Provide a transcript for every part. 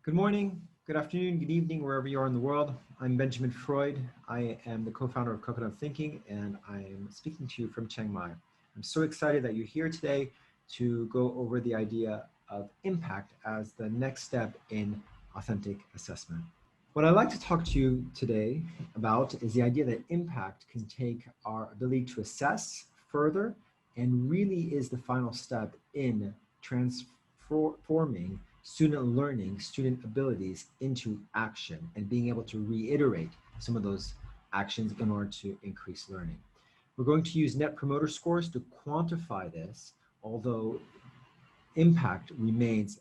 Good morning, good afternoon, good evening, wherever you are in the world. I'm Benjamin Freud. I am the co-founder of Coconut Thinking, and I'm speaking to you from Chiang Mai. I'm so excited that you're here today to go over the idea of impact as the next step in authentic assessment. What I'd like to talk to you today about is the idea that impact can take our ability to assess further and really is the final step in transforming student learning, student abilities into action and being able to reiterate some of those actions in order to increase learning. We're going to use net promoter scores to quantify this, although impact remains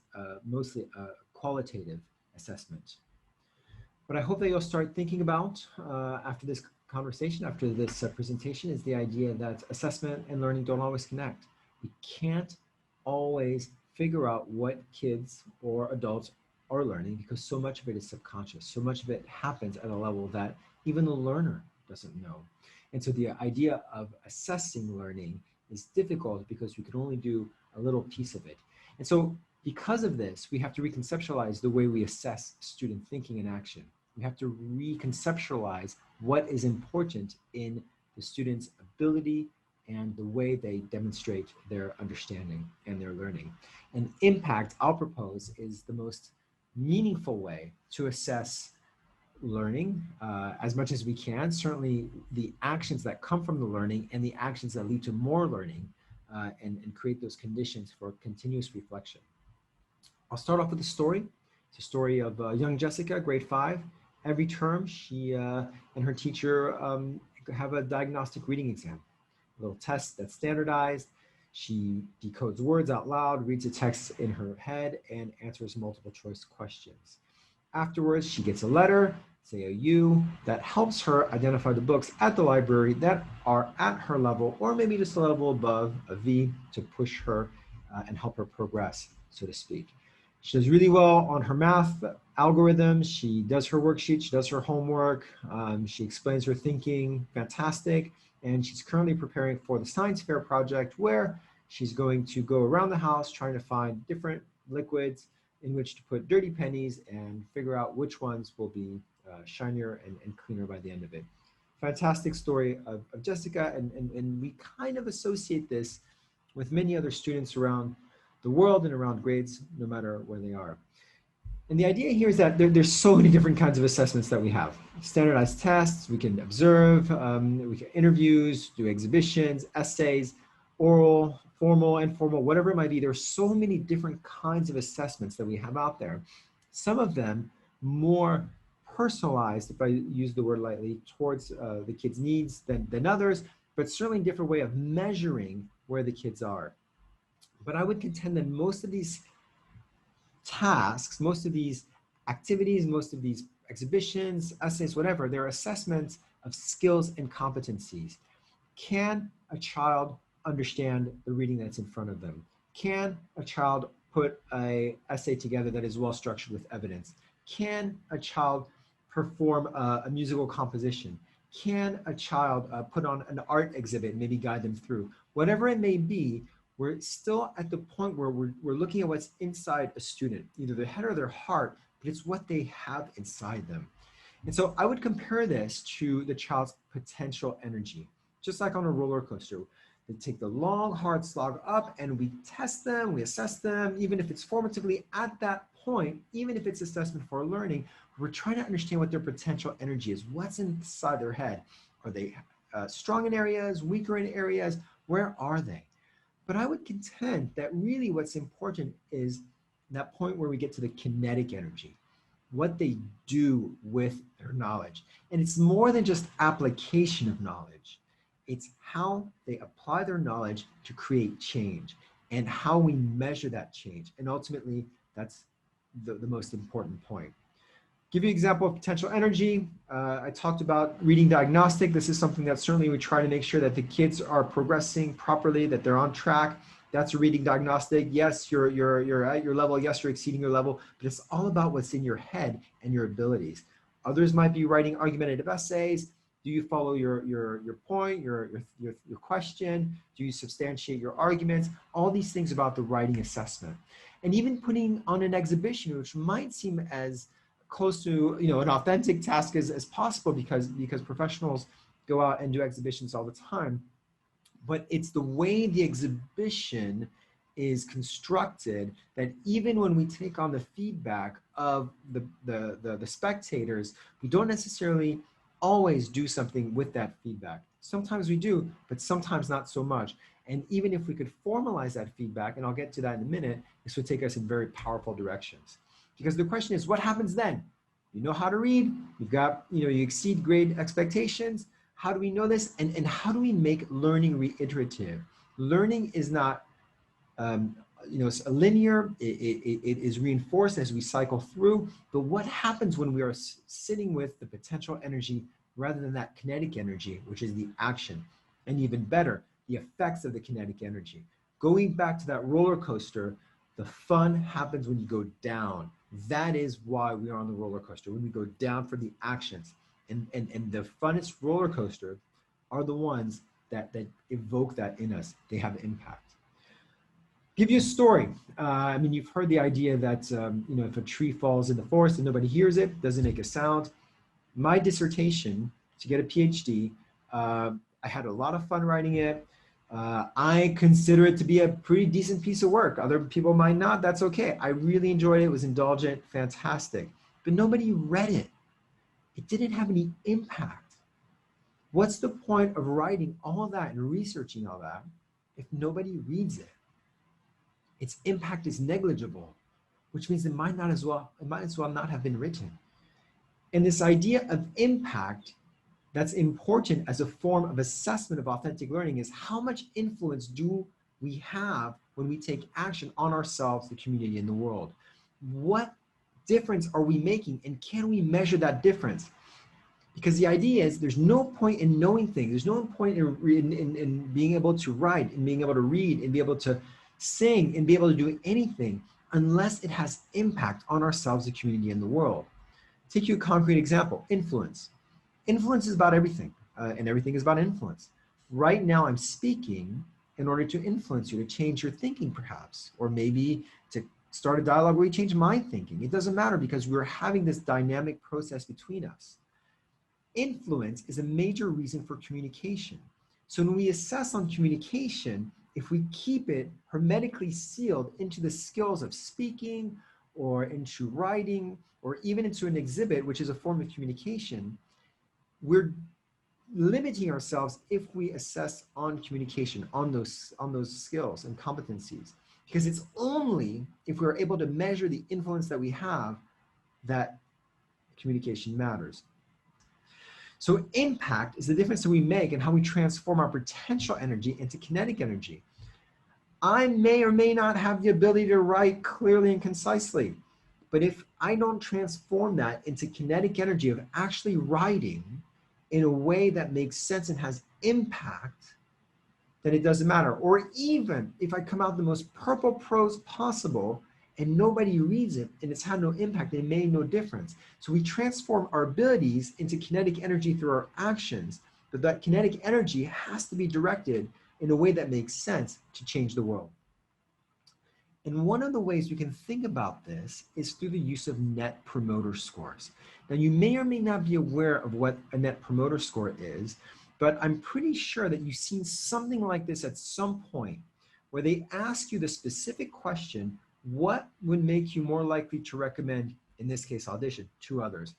mostly a qualitative assessment. What I hope that you'll start thinking about after this conversation, after this presentation, is the idea that assessment and learning don't always connect. We can't always figure out what kids or adults are learning because so much of it is subconscious. So much of it happens at a level that even the learner doesn't know. And so the idea of assessing learning is difficult because we can only do a little piece of it. And so because of this, we have to reconceptualize the way we assess student thinking and action. We have to reconceptualize what is important in the student's ability and the way they demonstrate their understanding and their learning. And impact, I'll propose, is the most meaningful way to assess learning as much as we can. Certainly the actions that come from the learning and the actions that lead to more learning and create those conditions for continuous reflection. I'll start off with a story. It's a story of young Jessica, grade 5. Every term, she and her teacher have a diagnostic reading exam, a little test that's standardized. She decodes words out loud, reads a text in her head, and answers multiple choice questions. Afterwards, she gets a letter, say a U, that helps her identify the books at the library that are at her level, or maybe just a level above, a V, to push her and help her progress, so to speak. She does really well on her math algorithms. She does her worksheet. She does her homework. She explains her thinking. Fantastic. And she's currently preparing for the science fair project where she's going to go around the house trying to find different liquids in which to put dirty pennies and figure out which ones will be shinier and cleaner by the end of it. Fantastic story of Jessica. And we kind of associate this with many other students around the world and around grades, no matter where they are. And the idea here is that there's so many different kinds of assessments that we have. Standardized tests, we can observe, we can interviews, do exhibitions, essays, oral, formal, informal, whatever it might be. There's so many different kinds of assessments that we have out there. Some of them more personalized, if I use the word lightly, towards the kids' needs than others, but certainly a different way of measuring where the kids are. But I would contend that most of these tasks, most of these activities, most of these exhibitions, essays, whatever, they're assessments of skills and competencies. Can a child understand the reading that's in front of them? Can a child put an essay together that is well structured with evidence? Can a child perform a musical composition? Can a child put on an art exhibit, maybe guide them through? Whatever it may be, we're still at the point where we're looking at what's inside a student, either their head or their heart, but it's what they have inside them. And so I would compare this to the child's potential energy. Just like on a roller coaster, they take the long, hard slog up and we test them, we assess them, even if it's formatively at that point, even if it's assessment for learning, we're trying to understand what their potential energy is, what's inside their head. Are they strong in areas, weaker in areas? Where are they? But I would contend that really what's important is that point where we get to the kinetic energy, what they do with their knowledge. And it's more than just application of knowledge. It's how they apply their knowledge to create change and how we measure that change. And ultimately, that's the most important point. Give you an example of potential energy. I talked about reading diagnostic. This is something that certainly we try to make sure that the kids are progressing properly, that they're on track. That's a reading diagnostic. Yes, you're at your level. Yes, you're exceeding your level, but it's all about what's in your head and your abilities. Others might be writing argumentative essays. Do you follow your point, your question? Do you substantiate your arguments? All these things about the writing assessment. And even putting on an exhibition, which might seem as close to, you know, an authentic task as possible, because professionals go out and do exhibitions all the time. But it's the way the exhibition is constructed that even when we take on the feedback of the spectators, we don't necessarily always do something with that feedback. Sometimes we do, but sometimes not so much. And even if we could formalize that feedback, and I'll get to that in a minute, this would take us in very powerful directions. Because the question is, what happens then? You know how to read, you've got, you know, you exceed grade expectations. How do we know this? And how do we make learning reiterative? Learning is not, you know, it's a linear, it is reinforced as we cycle through. But what happens when we are sitting with the potential energy rather than that kinetic energy, which is the action? And even better, the effects of the kinetic energy. Going back to that roller coaster, the fun happens when you go down. That is why we are on the roller coaster, when we go down for the actions. And the funnest roller coaster are the ones that evoke that in us. They have impact. Give you a story. I mean, you've heard the idea that, you know, if a tree falls in the forest and nobody hears it, doesn't make a sound. My dissertation, to get a PhD, I had a lot of fun writing it. I consider it to be a pretty decent piece of work. Other people might not, that's okay. I really enjoyed it, it was indulgent, fantastic. But nobody read it. It didn't have any impact. What's the point of writing all that and researching all that if nobody reads it? Its impact is negligible, which means it might as well not have been written. And this idea of impact that's important as a form of assessment of authentic learning is how much influence do we have when we take action on ourselves, the community, and the world? What difference are we making, and can we measure that difference? Because the idea is there's no point in knowing things. There's no point in being able to write and being able to read and be able to sing and be able to do anything unless it has impact on ourselves, the community, and the world. Take you a concrete example, influence. Influence is about everything, and everything is about influence. Right now I'm speaking in order to influence you, to change your thinking perhaps, or maybe to start a dialogue where you change my thinking. It doesn't matter because we're having this dynamic process between us. Influence is a major reason for communication. So when we assess on communication, if we keep it hermetically sealed into the skills of speaking or into writing or even into an exhibit, which is a form of communication, we're limiting ourselves if we assess on communication, on those skills and competencies. Because it's only if we're able to measure the influence that we have that communication matters. So impact is the difference that we make in how we transform our potential energy into kinetic energy. I may or may not have the ability to write clearly and concisely, but if I don't transform that into kinetic energy of actually writing in a way that makes sense and has impact, then it doesn't matter. Or even if I come out the most purple prose possible and nobody reads it and it's had no impact, it made no difference. So we transform our abilities into kinetic energy through our actions, but that kinetic energy has to be directed in a way that makes sense to change the world. And one of the ways we can think about this is through the use of net promoter scores. Now, you may or may not be aware of what a net promoter score is, but I'm pretty sure that you've seen something like this at some point where they ask you the specific question, what would make you more likely to recommend, in this case, audition to others?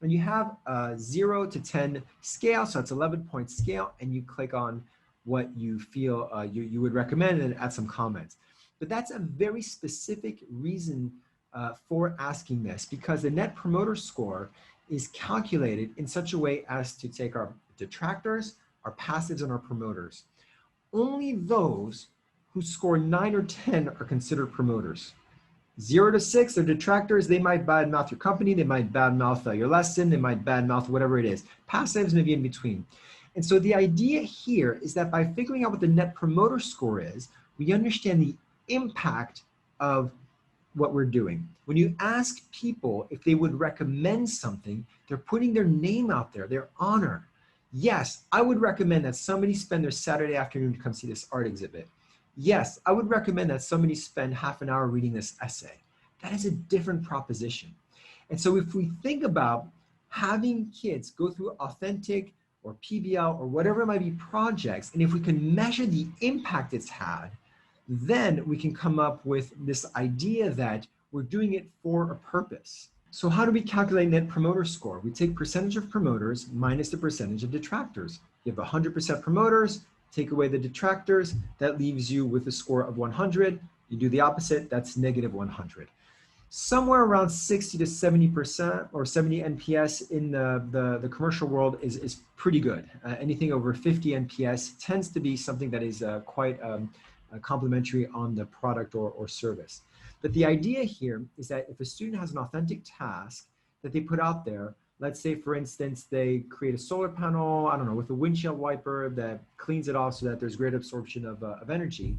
And you have a 0 to 10 scale, so it's 11-point scale, and you click on what you feel you would recommend and add some comments. But that's a very specific reason for asking this, because the net promoter score is calculated in such a way as to take our detractors, our passives, and our promoters. Only those who score 9 or 10 are considered promoters. 0 to 6 are detractors. They might badmouth your company, they might badmouth your lesson, they might badmouth whatever it is. Passives maybe in between. And so the idea here is that by figuring out what the net promoter score is, we understand the impact of what we're doing. When you ask people if they would recommend something, they're putting their name out there, their honor. Yes, I would recommend that somebody spend their Saturday afternoon to come see this art exhibit. Yes, I would recommend that somebody spend half an hour reading this essay. That is a different proposition. And so if we think about having kids go through authentic or PBL or whatever it might be projects, and if we can measure the impact it's had, then we can come up with this idea that we're doing it for a purpose. So how do we calculate net promoter score? We take percentage of promoters minus the percentage of detractors. You have 100% promoters, take away the detractors, that leaves you with a score of 100. You do the opposite, that's negative 100. Somewhere around 60 to 70% or 70 NPS in the commercial world is pretty good. Anything over 50 NPS tends to be something that is quite complementary on the product or service. But the idea here is that if a student has an authentic task that they put out there, let's say, for instance, they create a solar panel, I don't know, with a windshield wiper that cleans it off so that there's great absorption of energy,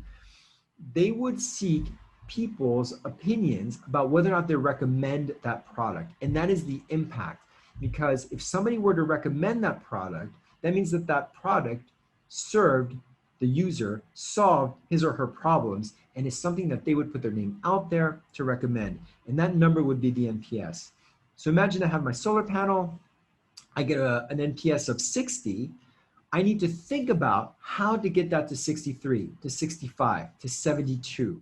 they would seek people's opinions about whether or not they recommend that product. And that is the impact. Because if somebody were to recommend that product, that means that that product served the user, solved his or her problems, and is something that they would put their name out there to recommend. And that number would be the NPS. So imagine I have my solar panel, I get an NPS of 60. I need to think about how to get that to 63, to 65, to 72.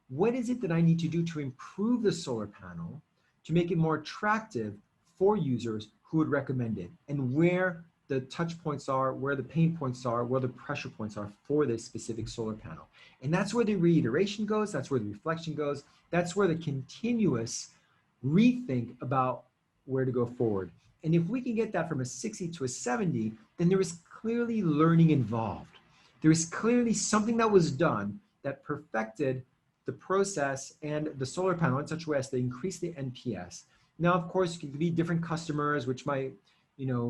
What is it that I need to do to improve the solar panel to make it more attractive for users who would recommend it, and where the touch points are, where the pain points are, where the pressure points are for this specific solar panel. And that's where the reiteration goes, that's where the reflection goes, that's where the continuous rethink about where to go forward. And if we can get that from a 60 to a 70, then there is clearly learning involved. There is clearly something that was done that perfected the process and the solar panel in such a way as to increase the NPS. Now, of course, it could be different customers, which might,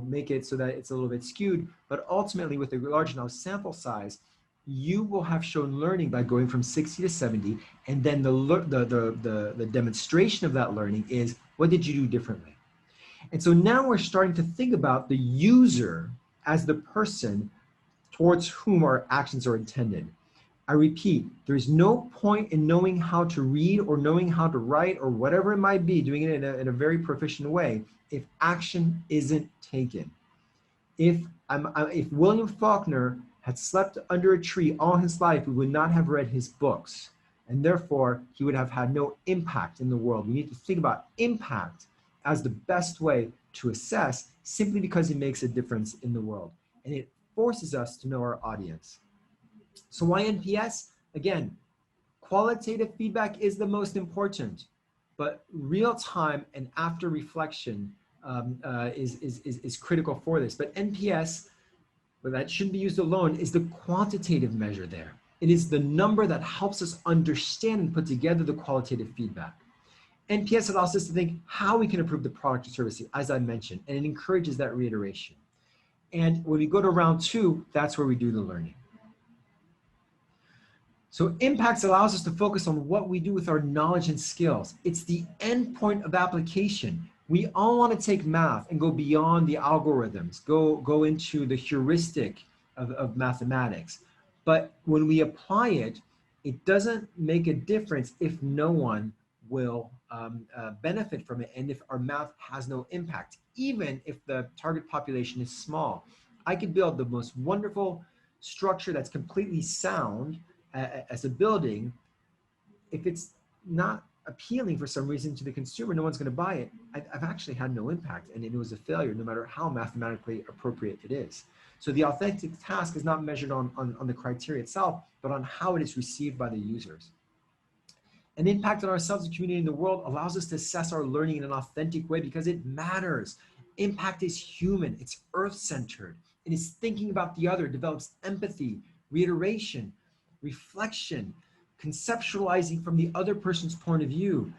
make it so that it's a little bit skewed, but ultimately with a large enough sample size, you will have shown learning by going from 60 to 70, and then the demonstration of that learning is, what did you do differently? And so now we're starting to think about the user as the person towards whom our actions are intended. I repeat, there's no point in knowing how to read or knowing how to write or whatever it might be, doing it in a very proficient way, if action isn't taken. If William Faulkner had slept under a tree all his life, we would not have read his books, and therefore he would have had no impact in the world. We need to think about impact as the best way to assess, simply because it makes a difference in the world, and it forces us to know our audience. So why NPS? Again, qualitative feedback is the most important, but real time and after reflection is critical for this. But NPS, but that shouldn't be used alone, is the quantitative measure there. It is the number that helps us understand and put together the qualitative feedback. NPS allows us to think how we can improve the product or service, as I mentioned, and it encourages that reiteration. And when we go to round 2, that's where we do the learning. So impacts allows us to focus on what we do with our knowledge and skills. It's the end point of application. We all want to take math and go beyond the algorithms, go into the heuristic of mathematics. But when we apply it, it doesn't make a difference if no one will benefit from it, and if our math has no impact, even if the target population is small. I could build the most wonderful structure that's completely sound as a building. If it's not appealing for some reason to the consumer, no one's going to buy it. I've actually had no impact, and it was a failure, no matter how mathematically appropriate it is. So the authentic task is not measured on the criteria itself, but on how it is received by the users. An impact on ourselves, the community, and the world allows us to assess our learning in an authentic way because it matters. Impact is human, it's earth-centered. It is thinking about the other, develops empathy, reiteration, reflection, conceptualizing from the other person's point of view.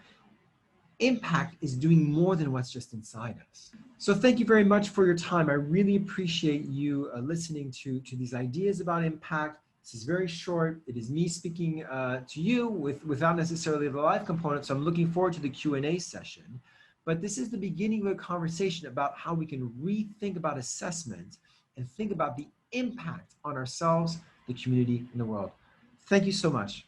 Impact is doing more than what's just inside us. So thank you very much for your time. I really appreciate you listening to these ideas about impact. This is very short. It is me speaking to you without necessarily the live component, so I'm looking forward to the Q&A session. But this is the beginning of a conversation about how we can rethink about assessment and think about the impact on ourselves, the community, and the world. Thank you so much.